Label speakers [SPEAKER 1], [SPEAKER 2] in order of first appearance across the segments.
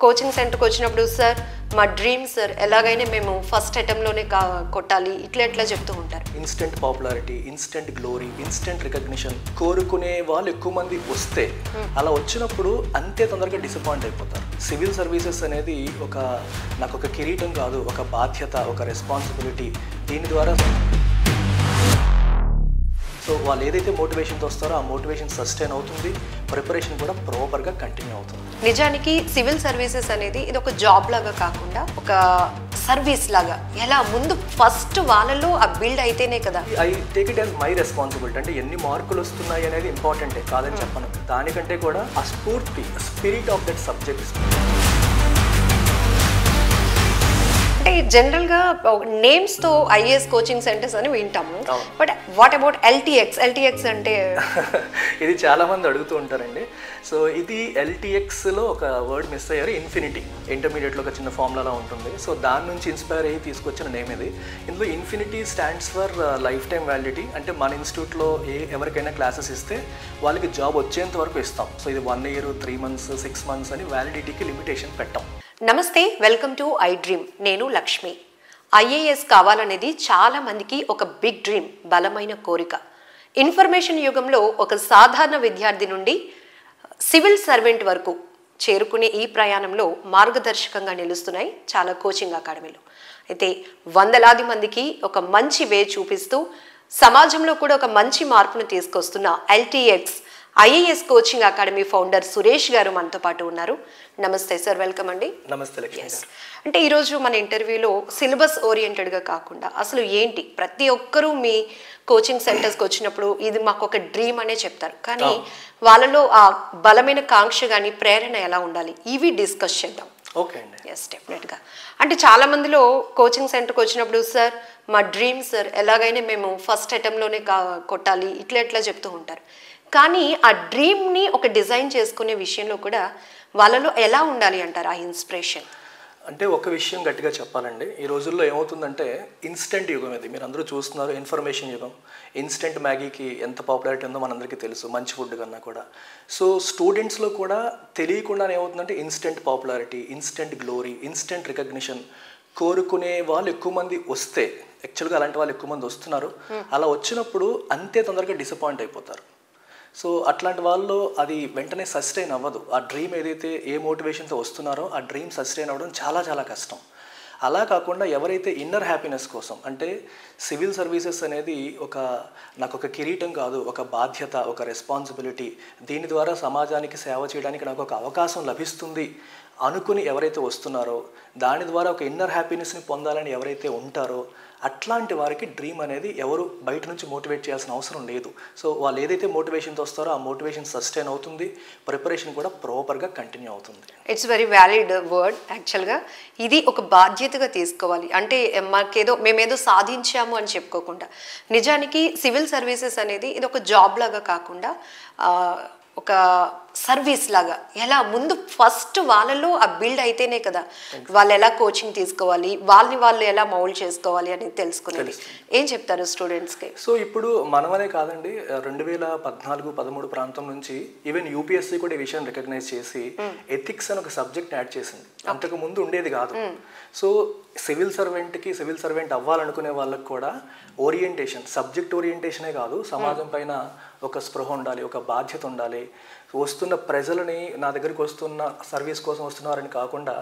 [SPEAKER 1] Coaching సెంటర్కి వచ్చినప్పుడు sir మా డ్రీమ్ సార్ ఎలాగైనా మేము ఫస్ట్ అటెంప్ట్లోనే కొట్టాలి ఇట్లా చెప్తూ ఉంటారు.
[SPEAKER 2] Instant popularity, instant glory, instant recognition కోరుకునే వాళ్ళు ఎక్కువ మంది వస్తే అలా వచ్చినప్పుడు అంతే తొందరగా డిసప్పాయింట్ అయిపోతారు. సివిల్ సర్వీసెస్ అనేది నాకు ఒక కిరీటం కాదు, ఒక బాధ్యత, ఒక రెస్పాన్సిబిలిటీ. దీని ద్వారా సో వాళ్ళు ఏదైతే మోటివేషన్తో వస్తారో ఆ మోటివేషన్ సస్టైన్ అవుతుంది, ప్రిపరేషన్ కూడా ప్రాపర్గా కంటిన్యూ అవుతుంది.
[SPEAKER 1] నిజానికి సివిల్ సర్వీసెస్ అనేది ఇది ఒక జాబ్ లాగా కాకుండా ఒక సర్వీస్ లాగా ఎలా ముందు ఫస్ట్ వాళ్ళలో ఆ బిల్డ్ అయితేనే కదా.
[SPEAKER 2] I take it as my responsibility. అంటే ఎన్ని మార్కులు వస్తున్నాయి అనేది ఇంపార్టెంటే కాదని చెప్పను, దానికంటే కూడా ఆ స్పిరిట్ ఆఫ్ దట్ సబ్జెక్ట్.
[SPEAKER 1] అంటే జనరల్గా నేమ్స్తో ఐఏఎస్ కోచింగ్ సెంటర్స్ అని వింటాము, బట్ వాట్ అబౌట్ ఎల్టీఎక్స్ అంటే
[SPEAKER 2] ఇది చాలా మంది అడుగుతూ ఉంటారండి. సో ఇది ఎల్టీఎక్స్లో ఒక వర్డ్ మిస్ అయ్యారు, ఇన్ఫినిటీ. ఇంటర్మీడియట్లో ఒక చిన్న ఫార్ములా ఉంటుంది, సో దాని నుంచి ఇన్స్పైర్ అయ్యి తీసుకొచ్చిన నేమ్ ఇది. ఇందులో infinity stands for life time validity. అంటే మన ఇన్స్టిట్యూట్లో ఎవరికైనా క్లాసెస్ ఇస్తే వాళ్ళకి జాబ్ వచ్చేంత వరకు ఇస్తాం. సో ఇది 1 year, 3 months, 6 months అని వ్యాలిడిటీకి లిమిటేషన్ పెట్టాం.
[SPEAKER 1] నమస్తే, వెల్కమ్ టు ఐ డ్రీమ్. నేను లక్ష్మి. ఐఏఎస్ కావాలనేది చాలా మందికి ఒక బిగ్ డ్రీమ్, బలమైన కోరిక. ఇన్ఫర్మేషన్ యుగంలో ఒక సాధారణ విద్యార్థి నుండి సివిల్ సర్వెంట్ వరకు చేరుకునే ఈ ప్రయాణంలో మార్గదర్శకంగా నిలుస్తున్నాయి చాలా కోచింగ్ అకాడమీలు. అయితే వందలాది మందికి ఒక మంచి వే చూపిస్తూ సమాజంలో కూడా ఒక మంచి మార్పును తీసుకొస్తున్న LTX IAS coaching academy founder Suresh garu మనతో పాటు ఉన్నారు. నమస్తే సార్, వెల్కమ్ అండి.
[SPEAKER 2] నమస్తే లక్ష్మి.
[SPEAKER 1] అంటే ఈరోజు మన ఇంటర్వ్యూలో సిలబస్ ఓరియంటెడ్గా కాకుండా అసలు ఏంటి, ప్రతి ఒక్కరూ మీ కోచింగ్ సెంటర్స్కి వచ్చినప్పుడు ఇది మాకు ఒక డ్రీమ్ అనే చెప్తారు, కానీ వాళ్ళలో ఆ బలమైన కాంక్ష కానీ ప్రేరణ ఎలా ఉండాలి, ఇవి డిస్కస్ చేద్దాం.
[SPEAKER 2] ఓకే అండి.
[SPEAKER 1] ఎస్, డెఫినెట్గా. అంటే చాలా మందిలో కోచింగ్ సెంటర్కి వచ్చినప్పుడు సార్ మా డ్రీమ్ సార్ ఎలాగైనా మేము ఫస్ట్ అటెంప్ట్లోనే కొట్టాలి ఇట్లా చెప్తూ ఉంటారు, కానీ ఆ డ్రీమ్ని ఒక డిజైన్ చేసుకునే విషయంలో కూడా వాళ్ళలో ఎలా ఉండాలి అంటారు ఆ ఇన్స్పిరేషన్?
[SPEAKER 2] అంటే ఒక విషయం గట్టిగా చెప్పాలండి, ఈ రోజుల్లో ఏమవుతుందంటే ఇన్స్టెంట్ యుగం ఇది. మీరు అందరూ చూస్తున్నారు, ఇన్ఫర్మేషన్ యుగం. ఇన్స్టెంట్ మ్యాగీకి ఎంత పాపులారిటీ ఉందో మనందరికీ తెలుసు, మంచి ఫుడ్ కన్నా కూడా. సో స్టూడెంట్స్లో కూడా తెలియకుండానే ఏమవుతుందంటే instant popularity, instant glory, instant recognition కోరుకునే వాళ్ళు ఎక్కువ మంది వస్తే, యాక్చువల్గా అలాంటి వాళ్ళు ఎక్కువ మంది వస్తున్నారు. అలా వచ్చినప్పుడు అంతే తొందరగా డిసప్పాయింట్ అయిపోతారు. సో అట్లాంటి వాళ్ళు అది వెంటనే సస్టైన్ అవ్వదు. ఆ డ్రీమ్ ఏదైతే ఏ మోటివేషన్తో వస్తున్నారో ఆ డ్రీమ్ సస్టైన్ అవ్వడం చాలా కష్టం. అలా కాకుండా ఎవరైతే ఇన్నర్ హ్యాపీనెస్ కోసం, అంటే సివిల్ సర్వీసెస్ అనేది నాకు ఒక కిరీటం కాదు, ఒక బాధ్యత, ఒక రెస్పాన్సిబిలిటీ. దీని ద్వారా సమాజానికి సేవ చేయడానికి నాకు ఒక అవకాశం లభిస్తుంది అనుకుని ఎవరైతే వస్తున్నారో, దాని ద్వారా ఒక ఇన్నర్ హ్యాపీనెస్ని పొందాలని ఎవరైతే ఉంటారో అట్లాంటి వారికి డ్రీమ్ అనేది ఎవరు బయట నుంచి మోటివేట్ చేయాల్సిన అవసరం లేదు. సో వాళ్ళు ఏదైతే మోటివేషన్తో వస్తారో ఆ మోటివేషన్ సస్టైన్ అవుతుంది, ప్రిపరేషన్ కూడా ప్రాపర్గా కంటిన్యూ అవుతుంది.
[SPEAKER 1] It's very valid word. యాక్చువల్గా ఇది ఒక బాధ్యతగా తీసుకోవాలి. అంటే మేమేదో సాధించాము అని చెప్పుకోకుండా, నిజానికి సివిల్ సర్వీసెస్ అనేది ఇది ఒక జాబ్ లాగా కాకుండా ఒక సర్వీస్ లాగా ఎలా ముందు ఫస్ట్ వాళ్ళలో ఆ బిల్డ్ అయితేనే కదా వాళ్ళు ఎలా కోచింగ్ తీసుకోవాలి, వాళ్ళు ఎలా మౌల్డ్ చేసుకోవాలి అని తెలుసుకునేది. ఏం చెప్తారు స్టూడెంట్స్కి?
[SPEAKER 2] సో ఇప్పుడు మనమనే కాదండి, 2014-13 ప్రాంతం నుంచి ఈవెన్ యూపీఎస్సీ కూడా ఈ విషయం రికగ్నైజ్ చేసి ఎథిక్స్ అని ఒక సబ్జెక్ట్ యాడ్ చేసింది. అంతకు ముందు ఉండేది కాదు. సో సివిల్ సర్వెంట్ అవ్వాలనుకునే వాళ్ళకి కూడా ఓరియంటేషన్, సబ్జెక్ట్ ఓరియంటేషనే కాదు, సమాజం పైన ఒక స్పృహ ఉండాలి, ఒక బాధ్యత ఉండాలి. వస్తున్న ప్రజలని నా దగ్గరికి వస్తున్న సర్వీస్ కోసం వస్తున్నారని కాకుండా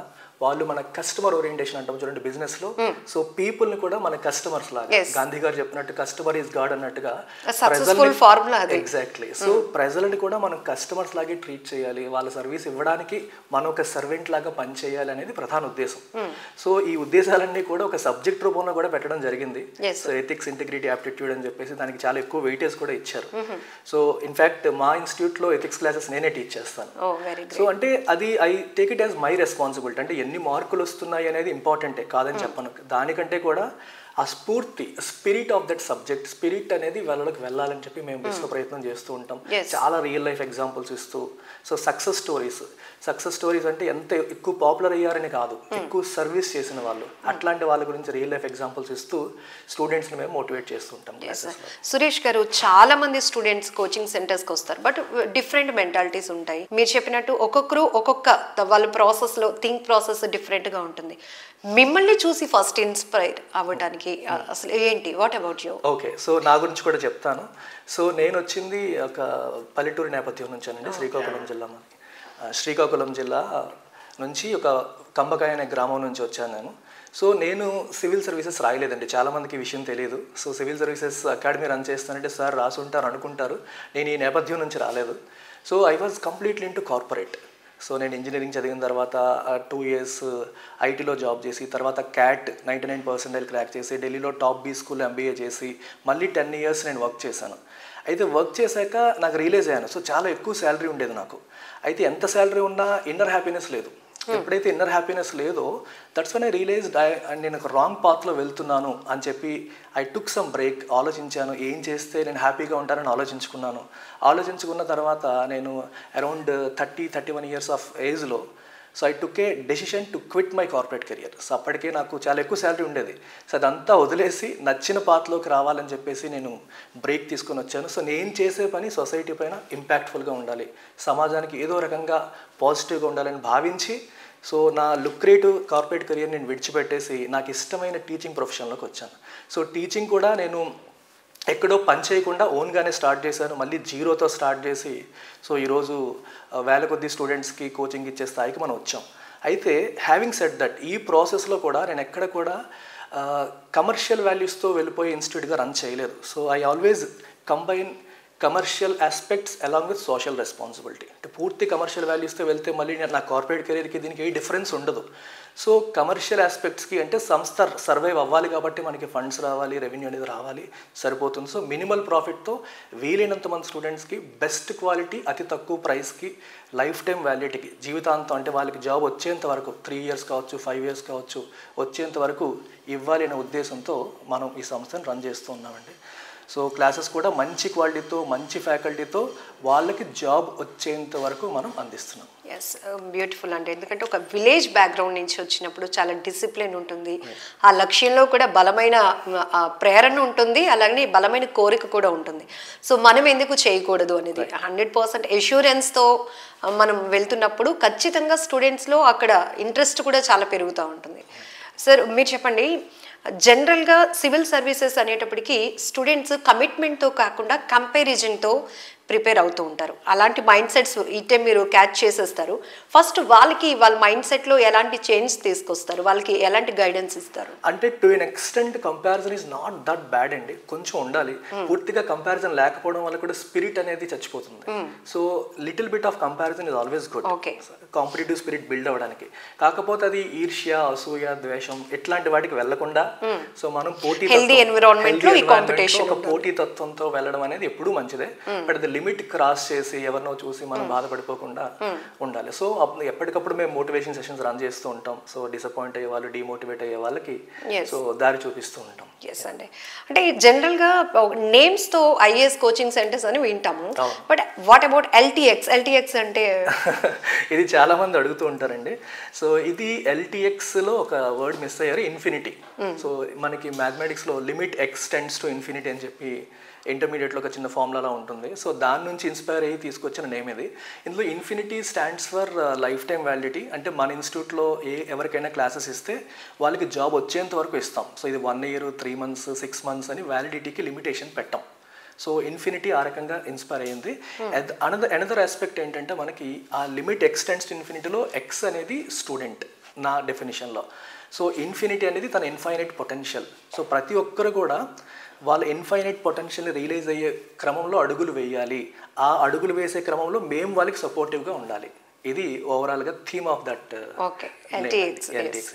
[SPEAKER 2] వాళ్ళు మన కస్టమర్ ఓరియంటేషన్ అంటాం చూడండి బిజినెస్ లో. సో పీపుల్ ని కూడా మన కస్టమర్స్ లాగా, గాంధీ గారు చెప్పినట్టు కస్టమర్ ఈజ్ గాడ్ అన్నట్టుగా ఎగ్జాక్ట్లీ. సో ప్రజలని కూడా మనం కస్టమర్స్ లాగే ట్రీట్ చేయాలి, వాళ్ళ సర్వీస్ ఇవ్వడానికి మనం ఒక సర్వెంట్ లాగా పనిచేయాలి అనేది ప్రధాన ఉద్దేశం. సో ఈ ఉద్దేశాలన్నీ కూడా ఒక సబ్జెక్ట్ రూపంలో కూడా పెట్టడం జరిగింది. సో ఎథిక్స్, ఇంటిగ్రిటీ, ఆప్టిట్యూడ్ అని చెప్పేసి దానికి చాలా ఎక్కువ వెయిటేజ్ కూడా ఇచ్చారు. సో ఇన్ఫాక్ట్ మా ఇన్స్టిట్యూట్ లో ఎథిక్స్ క్లాసెస్ నేనే టీచ్ చేస్తాను. సో అంటే అది I take it as my responsibility. అంటే ఎన్ని మార్కులు వస్తున్నాయి అనేది ఇంపార్టెంటే కాదని చెప్పను, దానికంటే కూడా ఆ స్ఫూర్తి spirit of that subject spirit అనేది వాళ్ళకి వెళ్ళాలని చెప్పి మేము బెస్ట్ ప్రయత్నం చేస్తూ ఉంటాం. చాలా రియల్ లైఫ్ ఎగ్జాంపుల్స్ ఇస్తూ, సో సక్సెస్ స్టోరీస్ అంటే ఎంత ఎక్కువ పాపులర్ అయ్యారని కాదు, ఎక్కువ సర్వీస్ చేసిన వాళ్ళు, అట్లాంటి వాళ్ళ గురించి రియల్ లైఫ్ ఎగ్జాంపుల్స్ ఇస్తూ స్టూడెంట్స్ని మేము మోటివేట్ చేస్తూ ఉంటాం.
[SPEAKER 1] సురేష్ గారు, చాలా మంది స్టూడెంట్స్ కోచింగ్ సెంటర్స్కి వస్తారు, బట్ డిఫరెంట్ మెంటాలిటీస్ ఉంటాయి. మీరు చెప్పినట్టు ఒక్కొక్కరు ఒక్కొక్క వాళ్ళ ప్రాసెస్లో థింక్ ప్రాసెస్ డిఫరెంట్గా ఉంటుంది. మిమ్మల్ని చూసి ఫస్ట్ ఇన్స్పైర్ అవ్వడానికి అసలు ఏంటి, what about you?
[SPEAKER 2] Okay, so నా గురించి కూడా చెప్తాను. సో నేను వచ్చింది ఒక పల్లెటూరు నేపథ్యం నుంచానండి. శ్రీకాకుళం జిల్లా నుంచి ఒక కంబకాయ అనే గ్రామం నుంచి వచ్చాను నేను. సో నేను సివిల్ సర్వీసెస్ రాయలేదండి, చాలామందికి ఈ విషయం తెలియదు. So civil services academy run చేస్తానంటే సార్ రాసుంటారు అనుకుంటారు, నేను ఈ నేపథ్యం నుంచి రాలేదు. So I was completely into corporate. So నేను ఇంజనీరింగ్ చదివిన తర్వాత 2 years ఐటీలో జాబ్ చేసి, తర్వాత క్యాట్ 99% క్రాక్ చేసి, ఢిల్లీలో టాప్ బీ స్కూల్ MBA చేసి, మళ్ళీ 10 years నేను వర్క్ చేశాను. అయితే వర్క్ చేశాక నాకు రియలైజ్ అయ్యాను, సో చాలా ఎక్కువ శాలరీ ఉండేది నాకు. అయితే ఎంత శాలరీ ఉన్నా ఇన్నర్ హ్యాపీనెస్ లేదు. ఎప్పుడైతే ఇన్నర్ హ్యాపీనెస్ లేదో, దట్స్ వన్ ఐ రియలైజ్డ్ నేను ఒక రాంగ్ పాత్లో వెళ్తున్నాను అని చెప్పి ఐ టుక్ సమ్ బ్రేక్. ఆలోచించాను, ఏం చేస్తే నేను హ్యాపీగా ఉంటానని ఆలోచించుకున్న తర్వాత నేను అరౌండ్ 30-31 years ఆఫ్ ఏజ్లో, so I took A decision to quit my corporate career. So అప్పటికే నాకు చాలా ఎక్కువ శాలరీ ఉండేది. సో అదంతా వదిలేసి నచ్చిన పాత్లోకి రావాలని చెప్పేసి నేను బ్రేక్ తీసుకొని వచ్చాను. సో నేను చేసే పని సొసైటీ పైన ఇంపాక్ట్ఫుల్గా ఉండాలి, సమాజానికి ఏదో రకంగా పాజిటివ్గా ఉండాలని భావించి, సో నా లుక్రేటివ్ కార్పొరేట్ కెరియర్ నేను విడిచిపెట్టేసి నాకు ఇష్టమైన టీచింగ్ ప్రొఫెషన్లోకి వచ్చాను. సో టీచింగ్ కూడా నేను ఎక్కడో పని చేయకుండా ఓన్గానే స్టార్ట్ చేశాను, మళ్ళీ జీరోతో స్టార్ట్ చేసి, సో ఈరోజు వేల కొద్ది స్టూడెంట్స్కి కోచింగ్ ఇచ్చే స్థాయికి మనం వచ్చాం. అయితే హ్యావింగ్ సెడ్ దట్, ఈ ప్రాసెస్లో కూడా నేను ఎక్కడ కూడా కమర్షియల్ వాల్యూస్తో వెళ్ళిపోయి ఇన్స్టిట్యూట్గా రన్ చేయలేదు. So I always combine commercial aspects along with social responsibility. అంటే పూర్తి కమర్షియల్ వాల్యూస్తో వెళ్తే మళ్ళీ నా కార్పొరేట్ కెరీర్కి దీనికి ఏ డిఫరెన్స్ ఉండదు. సో కమర్షియల్ ఆస్పెక్ట్స్కి అంటే సంస్థ సర్వైవ్ అవ్వాలి కాబట్టి మనకి ఫండ్స్ రావాలి, రెవెన్యూ అనేది రావాలి, సరిపోతుంది. సో మినిమల్ ప్రాఫిట్తో వీలైనంత మంది స్టూడెంట్స్కి బెస్ట్ క్వాలిటీ అతి తక్కువ ప్రైస్కి లైఫ్ టైం వ్యాలిడిటీకి, జీవితాంతం అంటే వాళ్ళకి జాబ్ వచ్చేంత వరకు 3 years కావచ్చు, 5 years కావచ్చు, వచ్చేంత వరకు ఇవ్వాలి అనే ఉద్దేశంతో మనం ఈ సంస్థను రన్ చేస్తూ ఉన్నామండి. సో క్లాసెస్ కూడా మంచి క్వాలిటీతో, మంచి ఫ్యాకల్టీతో వాళ్ళకి జాబ్ వచ్చేంత వరకు మనం అందిస్తున్నాం.
[SPEAKER 1] ఎస్, బ్యూటిఫుల్ అండి. ఎందుకంటే ఒక విలేజ్ బ్యాక్గ్రౌండ్ నుంచి వచ్చినప్పుడు చాలా డిసిప్లిన్ ఉంటుంది, ఆ లక్ష్యంలో కూడా బలమైన ప్రేరణ ఉంటుంది, అలాగే బలమైన కోరిక కూడా ఉంటుంది. సో మనం ఎందుకు చేయకూడదు అనేది 100% ఎష్యూరెన్స్తో మనం వెళ్తున్నప్పుడు ఖచ్చితంగా స్టూడెంట్స్లో అక్కడ ఇంట్రెస్ట్ కూడా చాలా పెరుగుతూ ఉంటుంది. సార్ మీరు చెప్పండి, జనరల్గా సివిల్ సర్వీసెస్ అనేటప్పటికీ స్టూడెంట్స్ కమిట్మెంట్తో కాకుండా కంపారిజన్తో ప్రిపేర్ అవుతూ ఉంటారు. అలాంటి మైండ్ సెట్స్ ఇటే మీరు క్యాచ్ చేసేస్తారు. ఫస్ట్ వాళ్ళకి వాళ్ళ మైండ్ సెట్లో ఎలాంటి చేంజ్ తీసుకొస్తారు, వాళ్ళకి ఎలాంటి గైడెన్స్ ఇస్తారు?
[SPEAKER 2] అంటే to an extent comparison is not that bad అండి, కొంచెం ఉండాలి. పూర్తిగా కంపారిజన్ లేకపోవడం వల్ల కూడా స్పిరిట్ అనేది చచ్చిపోతుంది. So little bit of comparison is always good, competitive spirit build అవ్వడానికి. కాకపోతే అది ఈర్ష్య, అసూయ, ద్వేషం ఇట్లాంటి వాటికి వెళ్లకుండా, సో మనం పోటీ తత్వంతో వెళ్ళడం అనేది ఎప్పుడూ మంచిదే. బట్ లిమిట్ క్రాస్ చేసి ఎవరినో చూసి మనం బాధపడిపోకుండా ఉండాలి. సో ఎప్పటికప్పుడు మేము మోటివేషన్ సెషన్స్ రన్ చేస్తూ ఉంటాం. సో డిసప్పాయింట్ అయ్యే వాళ్ళు, డిమోటివేట్ అయ్యే వాళ్ళకి సో దారి చూపిస్తూ ఉంటాం.
[SPEAKER 1] ఎస్ అండి. అంటే జనరల్గా నేమ్స్తో IAS కోచింగ్ సెంటర్స్ అని వింటాము, బట్ వాట్ అబౌట్ LTX అంటే?
[SPEAKER 2] ఇది చాలా మంది అడుగుతూ ఉంటారండి. సో ఇది LTXలో ఒక వర్డ్ మిస్ అయ్యారు, ఇన్ఫినిటీ. సో మనకి మ్యాథమెటిక్స్లో limit x tends to infinity అని చెప్పి ఇంటర్మీడియట్లో ఒక చిన్న ఫార్ములాలో ఉంటుంది. సో దాని నుంచి ఇన్స్పైర్ అయ్యి తీసుకొచ్చిన నేమ్ ఇది. ఇందులో infinity stands for life time validity. అంటే మన ఇన్స్టిట్యూట్లో ఎవరికైనా క్లాసెస్ ఇస్తే వాళ్ళకి జాబ్ వచ్చేంత వరకు ఇస్తాం. సో ఇది 1 year, 3 months, 6 months అని వ్యాలిడిటీకి లిమిటేషన్ పెట్టాం. సో ఇన్ఫినిటీ ఆ రకంగా ఇన్స్పైర్ అయ్యింది. అనదర్ ఆస్పెక్ట్ ఏంటంటే మనకి ఆ లిమిట్ ఎక్స్టెండ్స్ టు ఇన్ఫినిటీలో ఎక్స్ అనేది స్టూడెంట్ నా డెఫినేషన్లో. సో ఇన్ఫినిటీ అనేది తన ఇన్ఫైనైట్ పొటెన్షియల్. సో ప్రతి ఒక్కరు కూడా వాళ్ళ ఇన్ఫైనైట్ పొటెన్షియల్ని రియలైజ్ అయ్యే క్రమంలో అడుగులు వేయాలి. ఆ అడుగులు వేసే క్రమంలో మేము వాళ్ళకి సపోర్టివ్గా ఉండాలి. ఇది ఓవరాల్గా theme of that
[SPEAKER 1] LTX.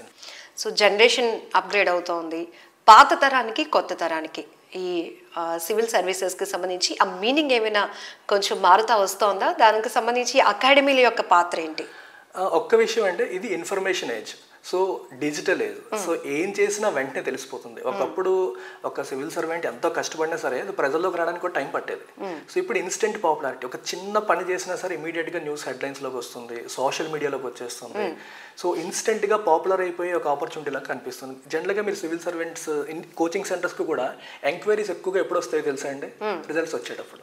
[SPEAKER 1] So generation upgrade అవుతోంది, పాత తరానికి కొత్త తరానికి ఈ సివిల్ సర్వీసెస్కి సంబంధించి ఆ మీనింగ్ ఏమైనా కొంచెం మారుతా వస్తుందా? దానికి సంబంధించి అకాడమీల యొక్క పాత్ర ఏంటి?
[SPEAKER 2] ఒక్క విషయం అంటే ఇది information age. So digital age. So ఏం చేసినా వెంటనే తెలిసిపోతుంది. ఒకప్పుడు ఒక సివిల్ సర్వెంట్ ఎంతో కష్టపడినా సరే అది ప్రజల్లోకి రావడానికి కూడా టైం పట్టేది. సో ఇప్పుడు ఇన్స్టెంట్ పాపులారిటీ, ఒక చిన్న పని చేసినా సరే ఇమీడియట్గా న్యూస్ హెడ్లైన్స్లోకి వస్తుంది, సోషల్ మీడియాలోకి వచ్చేస్తుంది. సో ఇన్స్టెంట్గా పాపులర్ అయిపోయి ఒక ఆపర్చునిటీలాగా కనిపిస్తుంది. జనరల్గా మీరు సివిల్ సర్వెంట్స్ కోచింగ్ సెంటర్స్కి కూడా ఎంక్వైరీస్ ఎక్కువగా ఎప్పుడు వస్తాయో తెలుసా అండి? రిజల్ట్స్ వచ్చేటప్పుడు.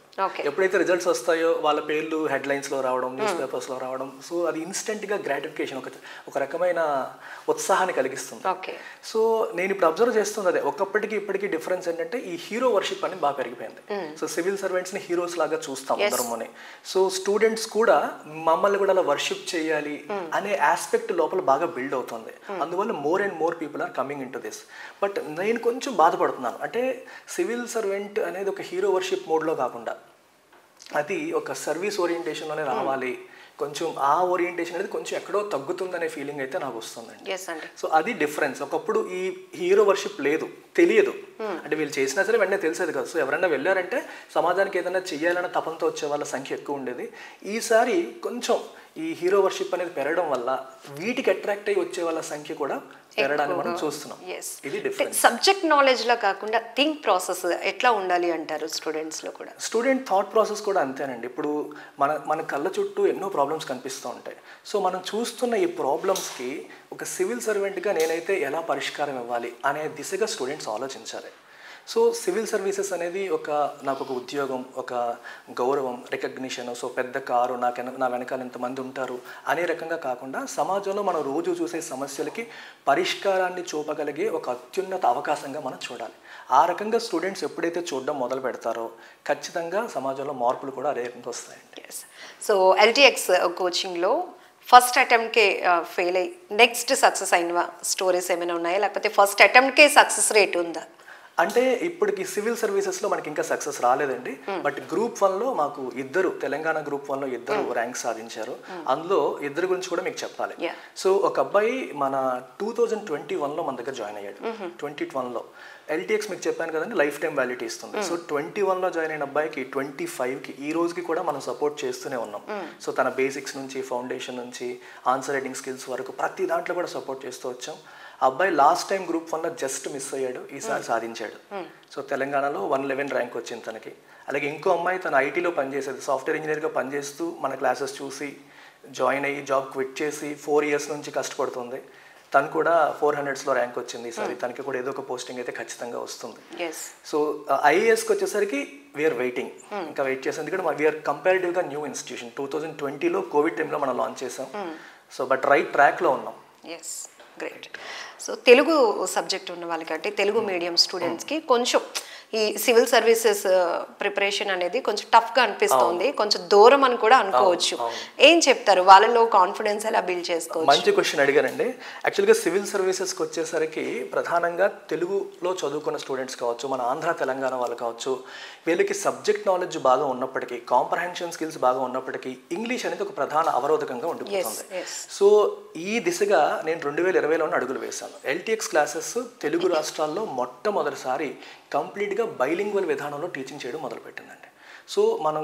[SPEAKER 2] ఎప్పుడైతే రిజల్ట్స్ వస్తాయో వాళ్ళ పేర్లు హెడ్లైన్స్లో రావడం, న్యూస్ పేపర్స్లో రావడం, సో అది ఇన్స్టెంట్గా గ్రాటిఫికేషన్, ఒక రకమైన ఉత్సాహాన్ని కలిగిస్తుంది. సో నేను ఇప్పుడు అబ్జర్వ్ చేస్తుంది అదే. ఒకప్పటికి ఇప్పటికీ డిఫరెన్స్ ఏంటంటే ఈ హీరో వర్షిప్ అని బాగా పెరిగిపోయింది. సో సివిల్ సర్వెంట్స్ని హీరోస్ లాగా చూస్తాం అందరమని. సో స్టూడెంట్స్ కూడా మమ్మల్ని కూడా అలా వర్షిప్ చేయాలి అనే ఆస్పెక్ట్ లోపల బాగా బిల్డ్ అవుతుంది. అందువల్ల more and more people are coming into this. But నేను కొంచెం బాధపడుతున్నాను. అంటే సివిల్ సర్వెంట్ అనేది ఒక హీరో వర్షిప్ మోడ్లో కాకుండా అది ఒక సర్వీస్ ఓరియంటేషన్లోనే రావాలి. కొంచెం ఆ ఓరియంటేషన్ అనేది కొంచెం ఎక్కడో తగ్గుతుందనే ఫీలింగ్ అయితే నాకు వస్తుందండి. సో అది డిఫరెన్స్. ఒకప్పుడు ఈ హీరో వర్షిప్ లేదు, తెలియదు. అంటే వీళ్ళు చేసినా సరే వెంటనే తెలిసేది కాదు. సో ఎవరైనా వెళ్ళారంటే సమాజానికి ఏదైనా చెయ్యాలన్న తపంతో వచ్చే వాళ్ళ సంఖ్య ఎక్కువ ఉండేది. ఈసారి కొంచెం ఈ హీరో వర్షిప్ అనేది పెరగడం వల్ల వీటికి అట్రాక్ట్ అయ్యి వచ్చే వాళ్ళ సంఖ్య కూడా పెరగడానికి మనం చూస్తున్నాం. ఇది డిఫరెన్స్.
[SPEAKER 1] సబ్జెక్ట్ నాలెడ్జ్ లా కాకుండా థింక్ ప్రాసెస్ ఎట్లా ఉండాలి అంటారు స్టూడెంట్స్ లో కూడా?
[SPEAKER 2] స్టూడెంట్ థాట్ ప్రాసెస్ కూడా అంతేనండి. ఇప్పుడు మన కళ్ళ చుట్టూ ఎన్నో ప్రాబ్లమ్స్ కనిపిస్తూ ఉంటాయి. సో మనం చూస్తున్న ఈ ప్రాబ్లమ్స్కి ఒక సివిల్ సర్వెంట్గా నేనైతే ఎలా పరిష్కారం ఇవ్వాలి అనే దిశగా స్టూడెంట్స్ ఆలోచించాలి. సో సివిల్ సర్వీసెస్ అనేది నాకు ఒక ఉద్యోగం, ఒక గౌరవం, రికగ్నిషన్. సో పెద్ద కారు, నా వెనకాల ఎంతమంది ఉంటారు అనే రకంగా కాకుండా సమాజంలో మనం రోజు చూసే సమస్యలకి పరిష్కారాన్ని చూపగలిగే ఒక అత్యున్నత అవకాశంగా మనం చూడాలి. ఆ రకంగా స్టూడెంట్స్ ఎప్పుడైతే చూడడం మొదలు పెడతారో ఖచ్చితంగా సమాజంలో మార్పులు కూడా అదే రకంగా వస్తాయండి.
[SPEAKER 1] సో LTX కోచింగ్లో ఫస్ట్ అటెంప్ట్కే ఫెయిల్ అయ్యి నెక్స్ట్ సక్సెస్ అయిన స్టోరీస్ ఏమైనా ఉన్నాయా, లేకపోతే ఫస్ట్ అటెంప్ట్కే సక్సెస్ రేట్ ఉందా?
[SPEAKER 2] అంటే ఇప్పటికి సివిల్ సర్వీసెస్లో మనకి ఇంకా సక్సెస్ రాలేదండి. బట్ గ్రూప్ 1లో మాకు తెలంగాణ గ్రూప్ 1లో ఇద్దరు ర్యాంక్ సాధించారు. అందులో ఇద్దరు గురించి కూడా మీకు చెప్పాలి. సో ఒక అబ్బాయి మన 2021లో మన దగ్గర జాయిన్ అయ్యాడు. 2021లో LTX మీకు చెప్పాను కదండి, లైఫ్ టైం వ్యాలిడిటీ ఇస్తుంది. సో 21లో జాయిన్ అయిన అబ్బాయికి 25కి ఈ రోజుకి కూడా మనం సపోర్ట్ చేస్తూనే ఉన్నాం. సో తన బేసిక్స్ నుంచి, ఫౌండేషన్ నుంచి, ఆన్సర్ రైటింగ్ స్కిల్స్ వరకు ప్రతి దాంట్లో కూడా సపోర్ట్ చేస్తూ వచ్చాం. అబ్బాయి లాస్ట్ టైం గ్రూప్ 1లో జస్ట్ మిస్ అయ్యాడు, ఈసారి సాధించాడు. సో తెలంగాణలో 111 ర్యాంక్ వచ్చింది తనకి. అలాగే ఇంకో అమ్మాయి తన ఐటీలో పనిచేసేది, సాఫ్ట్వేర్ ఇంజనీర్గా పనిచేస్తూ మన క్లాసెస్ చూసి జాయిన్ అయ్యి జాబ్ క్విట్ చేసి 4 years నుంచి కష్టపడుతుంది. తను కూడా 400sలో ర్యాంక్ వచ్చింది ఈసారి. తనకి కూడా ఏదో ఒక పోస్టింగ్ అయితే ఖచ్చితంగా వస్తుంది. సో IASకి వచ్చేసరికి వీఆర్ వెయిటింగ్, ఇంకా వెయిట్ చేసాం. ఎందుకంటే వీఆర్ కంపారిటివ్గా న్యూ ఇన్స్టిట్యూషన్. 2020లో కోవిడ్ టైంలో మనం లాంచ్ చేసాం. సో బట్ రైట్ ట్రాక్లో ఉన్నాం.
[SPEAKER 1] గ్రేట్. సో తెలుగు సబ్జెక్ట్ ఉన్న వాళ్ళకి, అంటే తెలుగు మీడియం స్టూడెంట్స్కి కొంచెం ఈ సివిల్ సర్వీసెస్ ప్రిపరేషన్ అనేది కొంచెం టఫ్గా అనిపిస్తుంది, కొంచెం దూరం అని కూడా అనుకోవచ్చు. ఏం చెప్తారు, వాళ్ళలో కాన్ఫిడెన్స్ ఎలా బిల్డ్ చేసుకోవచ్చు?
[SPEAKER 2] మంచి క్వశ్చన్ అడిగారండి. యాక్చువల్గా సివిల్ సర్వీసెస్కి వచ్చేసరికి ప్రధానంగా తెలుగులో చదువుకున్న స్టూడెంట్స్ కావచ్చు, మన ఆంధ్ర తెలంగాణ వాళ్ళు కావచ్చు, వీళ్ళకి సబ్జెక్ట్ నాలెడ్జ్ బాగా ఉన్నప్పటికీ, కాంప్రహెన్షన్ స్కిల్స్ బాగా ఉన్నప్పటికీ ఇంగ్లీష్ అనేది ఒక ప్రధాన అవరోధకంగా ఉండిపోతుంది. సో ఈ దిశగా నేను 2020లో అడుగులు వేశాను. LTX క్లాసెస్ తెలుగు రాష్ట్రాల్లో మొట్టమొదటిసారి కంప్లీట్గా బైలింగ్వల్ విధానంలో టీచింగ్ చేయడం మొదలుపెట్టిందండి. సో మనం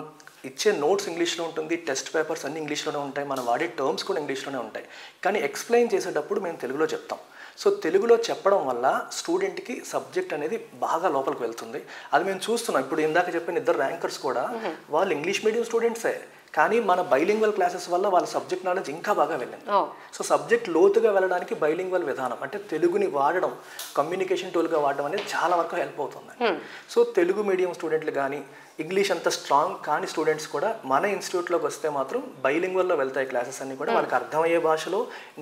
[SPEAKER 2] ఇచ్చే నోట్స్ ఇంగ్లీష్లో ఉంటుంది, టెస్ట్ పేపర్స్ అన్ని ఇంగ్లీష్లోనే ఉంటాయి, మనం వాడే టర్మ్స్ కూడా ఇంగ్లీష్లోనే ఉంటాయి. కానీ ఎక్స్ప్లెయిన్ చేసేటప్పుడు మేము తెలుగులో చెప్తాం. సో తెలుగులో చెప్పడం వల్ల స్టూడెంట్కి సబ్జెక్ట్ అనేది బాగా లోపలికి వెళ్తుంది. అది మేము చూస్తున్నాం. ఇప్పుడు ఇందాక చెప్పిన ఇద్దరు ర్యాంకర్స్ కూడా వాళ్ళు ఇంగ్లీష్ మీడియం స్టూడెంట్సే, కానీ మన బైలింగ్వల్ క్లాసెస్ వల్ల వాళ్ళ సబ్జెక్ట్ నాలెడ్జ్ ఇంకా బాగా వెళ్ళింది. సో సబ్జెక్ట్ లోతుగా వెళ్ళడానికి బైలింగ్వల్ విధానం, అంటే తెలుగుని వాడడం, కమ్యూనికేషన్ టూల్గా వాడడం అనేది చాలా వరకు హెల్ప్ అవుతుంది. సో తెలుగు మీడియం స్టూడెంట్లు కానీ, ఇంగ్లీష్ అంత స్ట్రాంగ్ కానీ స్టూడెంట్స్ కూడా మన ఇన్స్టిట్యూట్లోకి వస్తే మాత్రం బైలింగ్వల్లో వెళ్తాయి క్లాసెస్ అన్ని కూడా. వాళ్ళకి అర్థమయ్యే భాషలో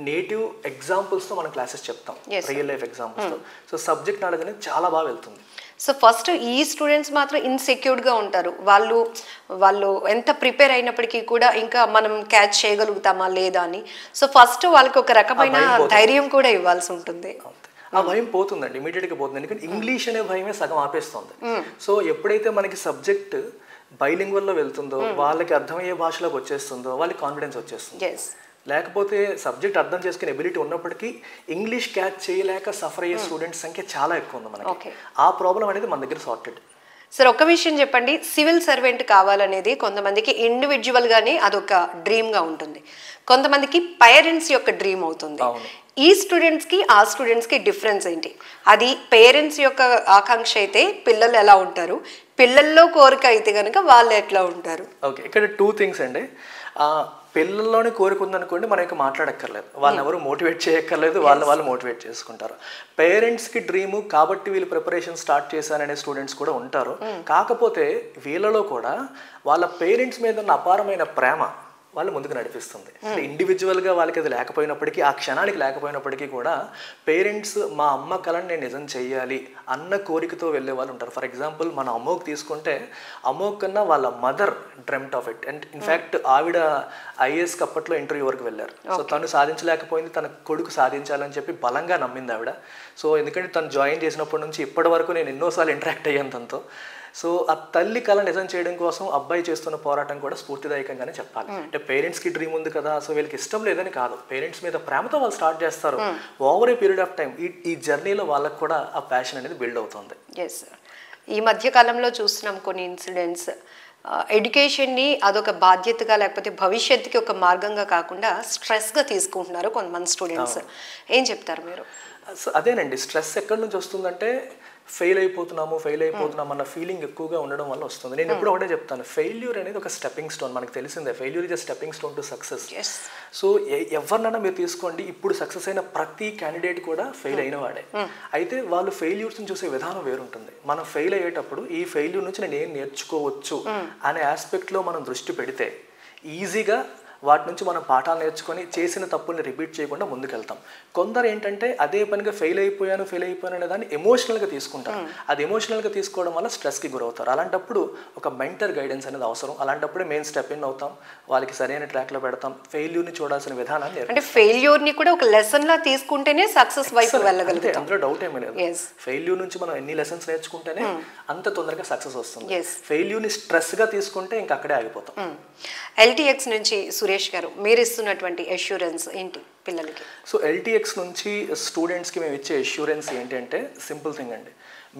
[SPEAKER 2] నేటివ్ ఎగ్జాంపుల్స్తో మనం క్లాసెస్ చెప్తాం, రియల్ లైఫ్ ఎగ్జాంపుల్స్తో. సో సబ్జెక్ట్ నాలెడ్జ్ అనేది చాలా బాగా వెళ్తుంది.
[SPEAKER 1] సో ఫస్ట్ ఈ స్టూడెంట్స్ మాత్రం ఇన్సెక్యూర్డ్గా ఉంటారు. వాళ్ళు ఎంత ప్రిపేర్ అయినప్పటికీ కూడా ఇంకా మనం క్యాచ్ చేయగలుగుతామా లేదా అని. సో ఫస్ట్ వాళ్ళకి ఒక రకమైన ధైర్యం కూడా ఇవ్వాల్సి ఉంటుంది.
[SPEAKER 2] ఆ భయం పోతుందండి, ఇమీడియట్గా పోతుంది. ఎందుకంటే ఇంగ్లీష్ అనే భయమే సగం ఆపేస్తుంది. సో ఎప్పుడైతే మనకి సబ్జెక్ట్ బైలింగ్వల్లో వెళ్తుందో, వాళ్ళకి అర్థమయ్యే భాషలోకి వచ్చేస్తుందో, వాళ్ళకి కాన్ఫిడెన్స్ వచ్చేస్తుంది. లేకపోతే సబ్జెక్ట్ అర్థం చేసుకునే ఎబిలిటీ ఉన్నప్పటికీ ఇంగ్లీష్ క్యాచ్ చేయలేక సఫర్ అయ్యే స్టూడెంట్స్ సంఖ్య చాలా ఎక్కువ ఉంది మనకి. ఆ ప్రాబ్లం అనేది మన దగ్గర సార్టెడ్.
[SPEAKER 1] సార్ ఒక విషయం చెప్పండి, సివిల్ సర్వెంట్ కావాలనేది కొంతమందికి ఇండివిజువల్గానే అదొక డ్రీమ్గా ఉంటుంది, కొంతమందికి పేరెంట్స్ యొక్క డ్రీమ్ అవుతుంది. ఈ స్టూడెంట్స్కి ఆ స్టూడెంట్స్కి డిఫరెన్స్ ఏంటి? అది పేరెంట్స్ యొక్క ఆకాంక్ష అయితే పిల్లలు ఎలా ఉంటారు, పిల్లల్లో కోరిక అయితే కనుక వాళ్ళు ఎట్లా ఉంటారు?
[SPEAKER 2] ఓకే, ఇక్కడ 2 థింగ్స్ అండి. పిల్లల్లోనే కోరిక ఉందనుకోండి, మనం ఇంకా మాట్లాడక్కర్లేదు, వాళ్ళని ఎవరు మోటివేట్ చేయక్కర్లేదు, వాళ్ళు మోటివేట్ చేసుకుంటారు. పేరెంట్స్కి డ్రీము కాబట్టి వీళ్ళు ప్రిపరేషన్ స్టార్ట్ చేశాననే స్టూడెంట్స్ కూడా ఉంటారు. కాకపోతే వీళ్ళలో కూడా వాళ్ళ పేరెంట్స్ మీద ఉన్న అపారమైన ప్రేమ వాళ్ళు ముందుకు నడిపిస్తుంది. అంటే ఇండివిజువల్గా వాళ్ళకి అది లేకపోయినప్పటికీ, ఆ క్షణానికి లేకపోయినప్పటికీ కూడా పేరెంట్స్ మా అమ్మ కలను నేను నిజం చెయ్యాలి అన్న కోరికతో వెళ్ళే వాళ్ళు ఉంటారు. ఫర్ ఎగ్జాంపుల్ మన అమ్మోకి తీసుకుంటే, అమ్మోక్ కన్నా వాళ్ళ mother dreamt of it. And in fact ఆవిడ ఐఏఎస్కి అప్పట్లో ఇంటర్వ్యూ వరకు వెళ్ళారు. సో తను సాధించలేకపోయింది, తన కొడుకు సాధించాలని చెప్పి బలంగా నమ్మింది ఆవిడ. సో ఎందుకంటే తను జాయిన్ చేసినప్పటి నుంచి ఇప్పటి వరకు నేను ఎన్నోసార్లు ఇంటరాక్ట్ అయ్యాను తనతో. సో ఆ తల్లి కళ నిజం చేయడం కోసం అబ్బాయి చేస్తున్న పోరాటం కూడా స్ఫూర్తిదాయకంగానే చెప్పాలి. అంటే పేరెంట్స్కి డ్రీమ్ ఉంది కదా, సో వీళ్ళకి ఇష్టం లేదని కాదు, పేరెంట్స్ మీద ప్రేమతో వాళ్ళు స్టార్ట్ చేస్తారు. Over a period of time ఈ జర్నీలో వాళ్ళకు కూడా ఆ ప్యాషన్ అనేది బిల్డ్ అవుతుంది.
[SPEAKER 1] ఎస్, ఈ మధ్య కాలంలో చూస్తున్నాం కొన్ని ఇన్సిడెంట్స్. ఎడ్యుకేషన్ని అదొక బాధ్యతగా లేకపోతే భవిష్యత్తుకి ఒక మార్గంగా కాకుండా స్ట్రెస్గా తీసుకుంటున్నారు కొంతమంది స్టూడెంట్స్. ఏం చెప్తారు మీరు?
[SPEAKER 2] సో అదేనండి, స్ట్రెస్ ఎక్కడి నుంచి వస్తుందంటే ఫెయిల్ అయిపోతున్నాము అన్న ఫీలింగ్ ఎక్కువగా ఉండడం వల్ల వస్తుంది. నేను ఎప్పుడు ఒకటే చెప్తాను, ఫెయిల్యూర్ అనేది ఒక స్టెప్పింగ్ స్టోన్. మనకు తెలిసిందే, failure is a stepping stone to success. So ఎవరినైనా మీరు తీసుకోండి, ఇప్పుడు సక్సెస్ అయిన ప్రతి క్యాండిడేట్ కూడా ఫెయిల్ అయిన వాడే. అయితే వాళ్ళు ఫెయిల్యూర్స్ని చూసే విధానం వేరుంటుంది. మనం ఫెయిల్ అయ్యేటప్పుడు ఈ ఫెయిల్యూర్ నుంచి నేను ఏం నేర్చుకోవచ్చు అనే ఆస్పెక్ట్లో మనం దృష్టి పెడితే ఈజీగా వాటి నుంచి మనం పాఠాలు నేర్చుకొని చేసిన తప్పుల్ని రిపీట్ చేయకుండా ముందుకెళ్తాం. కొందరు ఏంటంటే అదే పనిగా ఫెయిల్ అయిపోయాను అనే దాన్ని ఎమోషనల్గా తీసుకుంటారు. అది ఎమోషనల్గా తీసుకోవడం వల్ల స్ట్రెస్కి గురవుతారు. అలాంటప్పుడు ఒక మెంటర్ గైడెన్స్ అనేది అవసరం. అలాంటప్పుడే మేము స్టెప్ ఇన్ అవుతాం, వాళ్ళకి సరైన ట్రాక్లో పెడతాం, ఫెయిల్యూర్ని చూడాల్సిన విధానాన్ని.
[SPEAKER 1] అంటే ఫెయిల్యూర్ని కూడా ఒక లెసన్ లా తీసుకుంటేనే సక్సెస్ వైపు వెళ్ళగలుగుతాం.
[SPEAKER 2] అందులో డౌట్ ఏమీ లేదు. ఫెయిల్యూర్ నుంచి మనం ఎన్ని లెసన్స్ నేర్చుకుంటేనే అంత తొందరగా సక్సెస్ వస్తుంది. ఫెయిల్యూర్ని స్ట్రెస్గా తీసుకుంటే ఇంకా అక్కడే ఆగిపోతాం.
[SPEAKER 1] ఎల్టీఎక్స్ నుంచి సురేష్ గారు, మీరు ఇస్తున్నటువంటి అష్యూరెన్స్ ఏంటి పిల్లలకి?
[SPEAKER 2] సో ఎల్టీఎక్స్ నుంచి స్టూడెంట్స్కి మేము ఇచ్చే అష్యూరెన్స్ ఏంటంటే సింపుల్ థింగ్ అండి.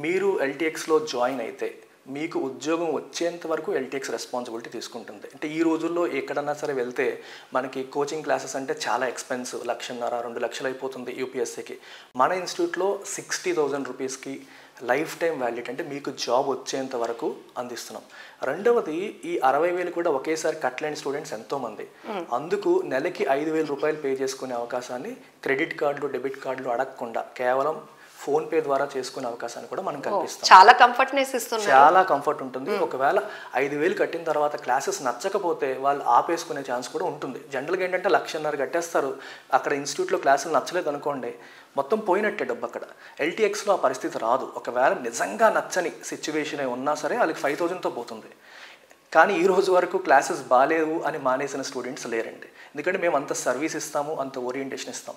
[SPEAKER 2] మీరు ఎల్టీఎక్స్లో జాయిన్ అయితే మీకు ఉద్యోగం వచ్చేంత వరకు ఎల్టీఎక్స్ రెస్పాన్సిబిలిటీ తీసుకుంటుంది. అంటే ఈ రోజుల్లో ఎక్కడన్నా సరే వెళ్తే మనకి కోచింగ్ క్లాసెస్ అంటే చాలా ఎక్స్పెన్సివ్, 1,50,000 2,00,000 అయిపోతుంది యూపీఎస్సీకి. మన ఇన్స్టిట్యూట్లో 60,000 రూపీస్కి లైఫ్ టైం వ్యాలిడిటీ, అంటే మీకు జాబ్ వచ్చేంత వరకు అందిస్తున్నాం. రెండవది, ఈ 60,000 కూడా ఒకేసారి కట్టలేని స్టూడెంట్స్ ఎంతోమంది. అందుకు నెలకి 5,000 రూపాయలు పే చేసుకునే అవకాశాన్ని క్రెడిట్ కార్డులు డెబిట్ కార్డులు అడగకుండా కేవలం ఫోన్పే ద్వారా చేసుకునే అవకాశాన్ని కూడా మనం కల్పిస్తాం.
[SPEAKER 1] చాలా కంఫర్ట్నెస్ ఇస్తుంది,
[SPEAKER 2] చాలా కంఫర్ట్ ఉంటుంది. ఒకవేళ 5,000 కట్టిన తర్వాత క్లాసెస్ నచ్చకపోతే వాళ్ళు ఆపేసుకునే ఛాన్స్ కూడా ఉంటుంది. జనరల్గా ఏంటంటే 1,50,000 కట్టేస్తారు, అక్కడ ఇన్స్టిట్యూట్లో క్లాసులు నచ్చలేదు అనుకోండి, మొత్తం పోయినట్టే డబ్బు. అక్కడ ఎల్టీఎక్స్లో ఆ పరిస్థితి రాదు. ఒకవేళ నిజంగా నచ్చని సిచ్యువేషన్ ఉన్నా సరే వాళ్ళకి 5,000తో పోతుంది. కానీ ఈ రోజు వరకు క్లాసెస్ బాగాలేవు అని మానేసిన స్టూడెంట్స్ లేరండి. ఎందుకంటే మేము అంత సర్వీస్ ఇస్తాము, అంత ఓరియంటేషన్ ఇస్తాం.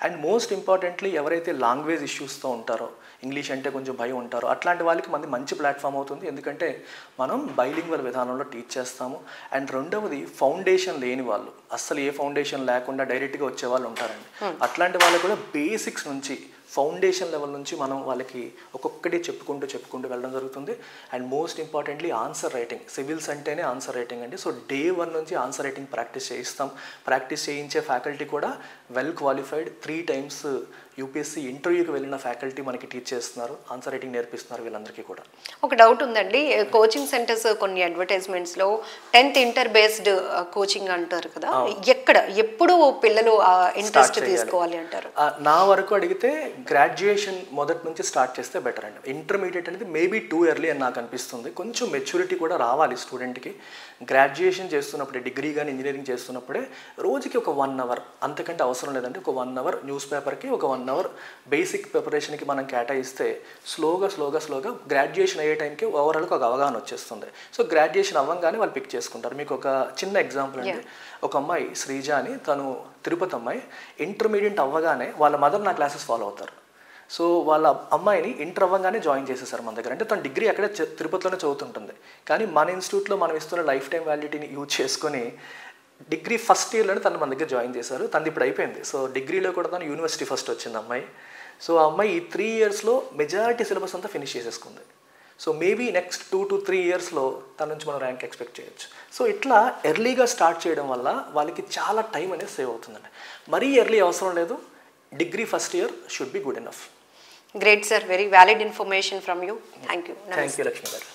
[SPEAKER 2] అండ్ మోస్ట్ ఇంపార్టెంట్లీ ఎవరైతే లాంగ్వేజ్ ఇష్యూస్తో ఉంటారో, ఇంగ్లీష్ అంటే కొంచెం భయం ఉంటారో, అట్లాంటి వాళ్ళకి మంది మంచి ప్లాట్ఫామ్ అవుతుంది. ఎందుకంటే మనం బైలింగ్వల్ విధానంలో టీచ్ చేస్తాము. అండ్ రెండవది, ఫౌండేషన్ లేని వాళ్ళు, అస్సలు ఏ ఫౌండేషన్ లేకుండా డైరెక్ట్గా వచ్చే వాళ్ళు ఉంటారండి. అట్లాంటి వాళ్ళు కూడా బేసిక్స్ నుంచి ఫౌండేషన్ లెవెల్ నుంచి మనం వాళ్ళకి ఒక్కొక్కటి చెప్పుకుంటూ వెళ్ళడం జరుగుతుంది. And most importantly answer writing, civils అంటేనే ఆన్సర్ రైటింగ్ అండి. సో డే 1 నుంచి ఆన్సర్ రైటింగ్ ప్రాక్టీస్ చేయిస్తాం. ప్రాక్టీస్ చేయించే ఫ్యాకల్టీ కూడా వెల్ క్వాలిఫైడ్, 3 times యూపీఎస్సీ ఇంటర్వ్యూకి వెళ్ళిన ఫ్యాకల్టీ మనకి టీచ్ చేస్తున్నారు, ఆన్సర్ రైటింగ్ నేర్పిస్తున్నారు వీళ్ళందరికీ కూడా.
[SPEAKER 1] ఒక డౌట్ ఉందండి, కోచింగ్ సెంటర్స్ కొన్ని అడ్వర్టైజ్మెంట్స్లో 10th ఇంటర్ బేస్డ్ కోచింగ్ అంటారు కదా, ఎక్కడ ఎప్పుడు పిల్లలు ఇంట్రెస్ట్ తీసుకోవాలి అంటారు?
[SPEAKER 2] నా వరకు అడిగితే గ్రాడ్యుయేషన్ మొదటి నుంచి స్టార్ట్ చేస్తే బెటర్ అండి. ఇంటర్మీడియట్ అనేది మేబీ టూ ఎర్లీ అని నాకు అనిపిస్తుంది. కొంచెం మెచ్యూరిటీ కూడా రావాలి స్టూడెంట్కి. గ్రాడ్యుయేషన్ చేస్తున్నప్పుడే, డిగ్రీ కానీ ఇంజనీరింగ్ చేస్తున్నప్పుడే రోజుకి ఒక 1 hour, అంతకంటే అవసరం లేదండి. ఒక 1 hour న్యూస్ పేపర్కి, ఒక 1 hour బేసిక్ ప్రిపరేషన్కి మనం కేటాయిస్తే స్లోగా గ్రాడ్యుయేషన్ అయ్యే టైంకి ఓవరాల్గా ఒక అవగాహన వచ్చేస్తుంది. సో గ్రాడ్యుయేషన్ అవ్వగానే వాళ్ళు పిక్ చేసుకుంటారు. మీకు ఒక చిన్న ఎగ్జాంపుల్ అండి, ఒక అమ్మాయి శ్రీజ అని, తను తిరుపతి అమ్మాయి, ఇంటర్మీడియట్ అవ్వగానే వాళ్ళ మదర్ నా క్లాసెస్ ఫాలో అవుతారు. సో వాళ్ళ అమ్మాయిని ఇంటర్ అవ్వగానే జాయిన్ చేసేసారు మన దగ్గర. అంటే తను డిగ్రీ అక్కడే తిరుపతిలోనే చదువుతుంటుంది. కానీ మన ఇన్స్టిట్యూట్లో మనం ఇస్తున్న లైఫ్ టైం వ్యాలిడిటీని యూజ్ చేసుకొని డిగ్రీ ఫస్ట్ ఇయర్లోనే తను మన దగ్గర జాయిన్ చేశారు. తనది ఇప్పుడు అయిపోయింది. సో డిగ్రీలో కూడా తను యూనివర్సిటీ ఫస్ట్ వచ్చింది అమ్మాయి. సో ఆ అమ్మాయి ఈ 3 yearsలో మెజారిటీ సిలబస్ అంతా ఫినిష్ చేసేసుకుంది. సో మేబీ నెక్స్ట్ 2 to 3 yearsలో తన నుంచి మనం ర్యాంక్ ఎక్స్పెక్ట్ చేయొచ్చు. సో ఇట్లా ఎర్లీగా స్టార్ట్ చేయడం వల్ల వాళ్ళకి చాలా టైం అనేది సేవ్ అవుతుందండి. మరీ ఎర్లీ అవసరం లేదు, degree first year should be good enough.
[SPEAKER 1] Great sir, very valid information from you. Thank you.
[SPEAKER 2] Thank you Lakshmi గారు.